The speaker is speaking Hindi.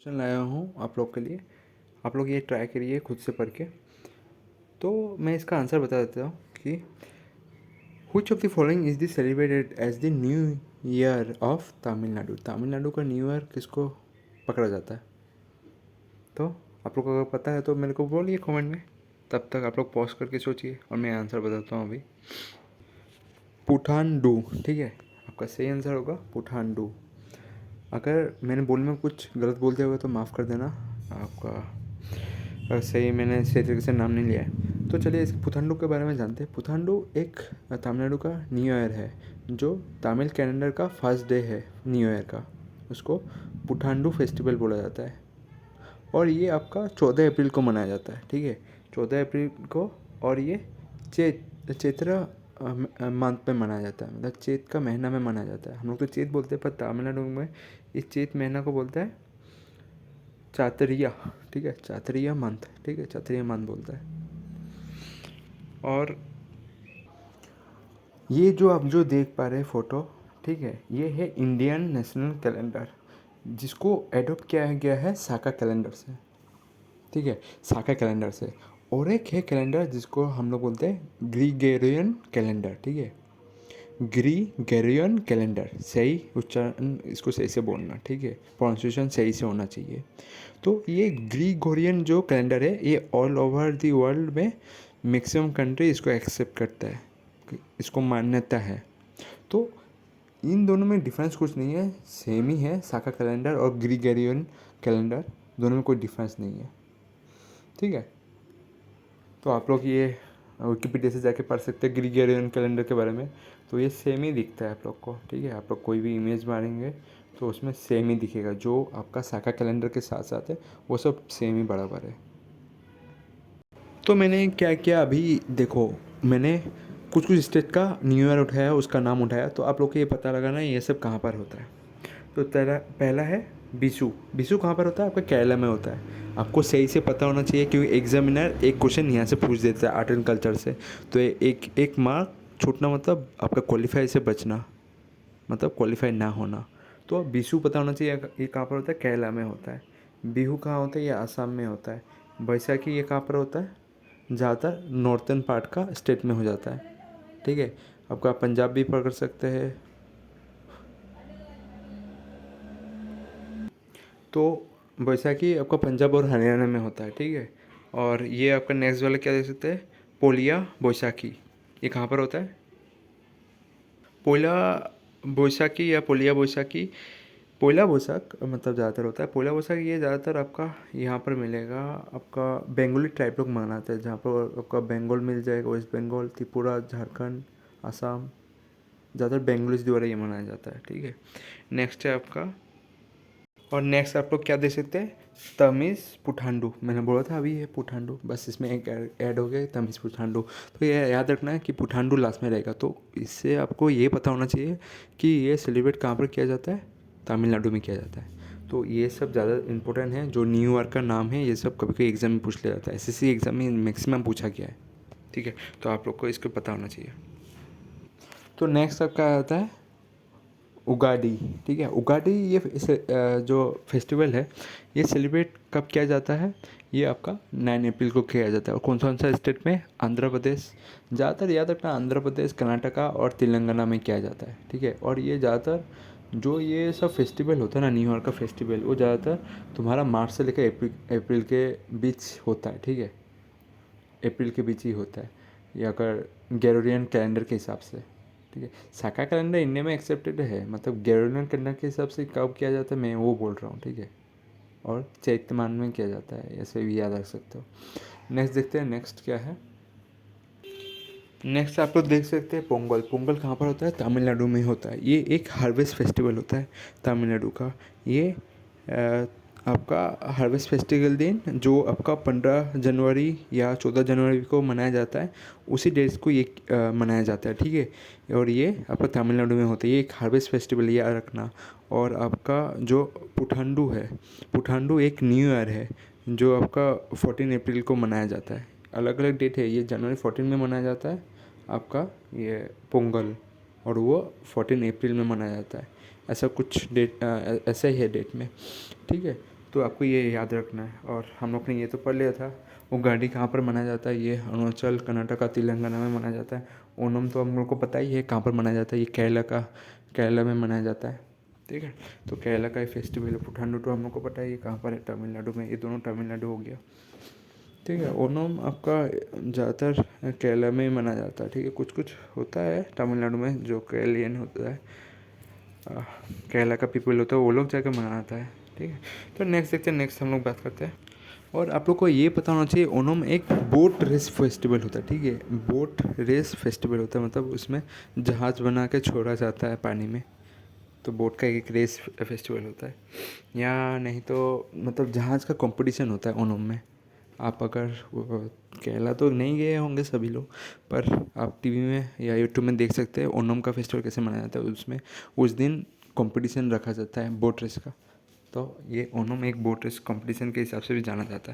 क्वेश्चन लाया हूँ आप लोग के लिए। आप लोग ये ट्राई करिए खुद से पढ़ के। तो मैं इसका आंसर बता देता हूँ कि which of the following is the celebrated as the new year of Tamil Nadu. Tamil Nadu का न्यू ईयर किसको पकड़ा जाता है? तो आप लोग को अगर पता है तो मेरे को बोलिए कमेंट में। तब तक आप लोग पॉज करके सोचिए और मैं आंसर बताता हूँ अभी। पुठांडु, ठीक है, आपका सही आंसर होगा पुठांडु। अगर मैंने बोलने में कुछ गलत बोल दिया होगा तो माफ़ कर देना। आपका सही, मैंने सही तरीके से नाम नहीं लिया है। तो चलिए इस पुथांडु के बारे में जानते हैं। पुथांडु एक तमिलनाडु का न्यू ईयर है जो तमिल कैलेंडर का फर्स्ट डे है न्यू ईयर का। उसको पुथांडु फेस्टिवल बोला जाता है और ये आपका 14 अप्रैल को मनाया जाता है, ठीक है, 14 अप्रैल को। और ये चैत्र मंथ में मनाया जाता है, मतलब चैत का महीना में मनाया जाता है। हम लोग तो चैत बोलते हैं पर तमिलनाडु में इस चैत महीना को बोलते हैं चातरिया, ठीक है, चातरिया मंथ, ठीक है, चातरिया मंथ बोलता है। और ये जो आप जो देख पा रहे हैं फ़ोटो, ठीक है, ये है इंडियन नेशनल कैलेंडर जिसको एडोप्ट किया गया है साका कैलेंडर से, ठीक है, साका कैलेंडर से। और एक है कैलेंडर जिसको हम लोग बोलते हैं ग्रीगोरियन कैलेंडर, ठीक है, ग्रीगोरियन कैलेंडर। सही उच्चारण इसको सही से बोलना, ठीक है, प्रोनाउंसिएशन सही से होना चाहिए। तो ये ग्रीगोरियन जो कैलेंडर है ये ऑल ओवर दी वर्ल्ड में मैक्सिमम कंट्री इसको एक्सेप्ट करता है, इसको मान्यता है। तो इन दोनों में डिफरेंस कुछ नहीं है, सेम ही है। साका कैलेंडर और ग्रीगोरियन कैलेंडर दोनों में कोई डिफरेंस नहीं है, ठीक है। तो आप लोग ये विकिपीडिया से जाके पढ़ सकते हैं ग्रीगोरियन कैलेंडर के बारे में। तो ये सेम ही दिखता है आप लोग को, ठीक है। आप लोग कोई भी इमेज मारेंगे तो उसमें सेम ही दिखेगा, जो आपका साका कैलेंडर के साथ साथ है वो सब सेम ही बराबर है। तो मैंने क्या किया अभी देखो, मैंने कुछ कुछ स्टेट का न्यू ईयर उठाया, उसका नाम उठाया। तो आप लोग को ये पता लगाना ये सब कहाँ पर होता है। तो तेरा पहला है बिशु। बिशु कहाँ पर होता है? आपका केरला में होता है। आपको सही से पता होना चाहिए क्योंकि एग्जामिनर एक क्वेश्चन यहाँ से पूछ देता है आर्ट एंड कल्चर से। तो एक एक मार्क छूटना मतलब आपका क्वालिफाई से बचना, मतलब क्वालिफाई ना होना। तो बिशु पता होना चाहिए ये कहाँ पर होता है? केरला में होता है। बिहू कहाँ होता है? ये आसाम में होता है। बैसाखी ये कहाँ पर होता है? ज़्यादातर नॉर्थन पार्ट का स्टेट में हो जाता है, ठीक है। आपका पंजाब भी पकड़ सकते हैं। तो बैसाखी आपका पंजाब और हरियाणा में होता है, ठीक है। और ये आपका नेक्स्ट वाला क्या देख सकते हैं? पोलिया बैसाखी, ये कहाँ पर होता है? पोला बैसाखी या पोलिया बैसाखी, पोला बैसाख मतलब ज़्यादातर होता है। पोला बैसाख ये ज़्यादातर आपका यहाँ पर मिलेगा, आपका बंगाली ट्राइब लोग मनाते हैं, जहाँ पर आपका बंगाल मिल जाएगा, वेस्ट बंगाल, त्रिपुरा, झारखंड, असम। ज़्यादातर बंगालीज द्वारा ये मनाया जाता है, ठीक है। नेक्स्ट है आपका, और नेक्स्ट आप लोग क्या देख सकते हैं? तमिज़ पुठांडु। मैंने बोला था अभी ये पुठांडु, बस इसमें एक ऐड हो गया तमिज़ पुठांडु। तो ये याद रखना है कि पुठांडु लास्ट में रहेगा। तो इससे आपको ये पता होना चाहिए कि ये सेलिब्रेट कहाँ पर किया जाता है? तमिलनाडु में किया जाता है। तो ये सब ज़्यादा इंपॉर्टेंट है। जो न्यू ईयर का नाम है ये सब कभी कभी एग्जाम में पूछ लिया जाता है, एसएससी एग्जाम में मैक्सिमम पूछा गया है, ठीक है। तो आप लोग को इसको पता होना चाहिए। तो नेक्स्ट आपका आता है उगाडी, ठीक है। उगाडी ये जो फेस्टिवल है ये सेलिब्रेट कब किया जाता है? ये आपका 9 अप्रैल को किया जाता है। और कौन सा स्टेट में? आंध्र प्रदेश। ज़्यादातर याद रखना आंध्र प्रदेश, कर्नाटका और तेलंगाना में किया जाता है, ठीक है। और ये ज़्यादातर जो ये सब फेस्टिवल होता है ना, न्यू ईयर का फेस्टिवल, वो ज़्यादातर तुम्हारा मार्च से लेकर अप्रैल के बीच होता है, ठीक है। अप्रैल के बीच ही होता है ये अगर ग्रेगोरियन कैलेंडर के हिसाब से, ठीक है। साका कैलेंडर इंडिया में एक्सेप्टेड है, मतलब ग्रेगोरियन कैलेंडर के हिसाब से कब किया जाता है मैं वो बोल रहा हूँ, ठीक है। और चैत्रमान में किया जाता है, ऐसे भी याद रख सकते हो। नेक्स्ट देखते हैं, नेक्स्ट क्या है। नेक्स्ट आप लोग देख सकते हैं पोंगल। पोंगल कहाँ पर होता है? तमिलनाडु में होता है। ये एक हार्वेस्ट फेस्टिवल होता है तमिलनाडु का। ये आपका हार्वेस्ट फेस्टिवल दिन जो आपका 15 जनवरी या 14 जनवरी को मनाया जाता है, उसी डेट्स को ये मनाया जाता है, ठीक है। और ये आपका तमिलनाडु में होता है। ये एक हार्वेस्ट फेस्टिवल याद रखना। और आपका जो पुठांडु है, पुठांडु एक न्यू ईयर है जो आपका 14 अप्रैल को मनाया जाता है। अलग अलग डेट है, ये जनवरी 14 में मनाया जाता है आपका ये पोंगल, और वो 14 अप्रैल में मनाया जाता है। ऐसा कुछ डेट ऐसा ही है डेट में, ठीक है। तो आपको ये याद रखना है। और हम लोग ने ये तो पढ़ लिया था। उगाड़ी कहाँ पर मनाया जाता है, ये अरुणाचल, कर्नाटका, तेलंगाना में मनाया जाता है। ओणम तो हम लोग को पता ही है कहाँ पर मनाया जाता है, ये केरला में मनाया जाता है, ठीक है। तो केरला का ये फेस्टिवल है। पुठांडुटू हम लोग को पता है ये कहाँ पर है, तमिलनाडु में। ये दोनों तमिलनाडु हो गया, ठीक है। ओणम आपका ज़्यादातर केरला में ही मनाया जाता है, ठीक है। कुछ कुछ होता है तमिलनाडु में जो केरलियन होता है, केरला का पीपल होता है, वो लोग जाकर मनाता है, ठीक है। तो नेक्स्ट देखते हैं, नेक्स्ट हम लोग बात करते हैं। और आप लोग को ये पता होना चाहिए ओणम एक बोट रेस फेस्टिवल होता है, ठीक है। बोट रेस फेस्टिवल होता है, मतलब उसमें जहाज़ बना के छोड़ा जाता है पानी में। तो बोट का एक रेस फेस्टिवल होता है, या नहीं तो मतलब जहाज़ का कंपटीशन होता है ओणम में। आप अगर केरला तो नहीं गए होंगे सभी लोग, पर आप टीवी में या यूट्यूब में देख सकते हैं ओणम का फेस्टिवल कैसे मनाया जाता है। उसमें उस दिन कंपटीशन रखा जाता है बोट रेस का। तो ये ओणम एक बोट रेस कंपटीशन के हिसाब से भी जाना जाता है।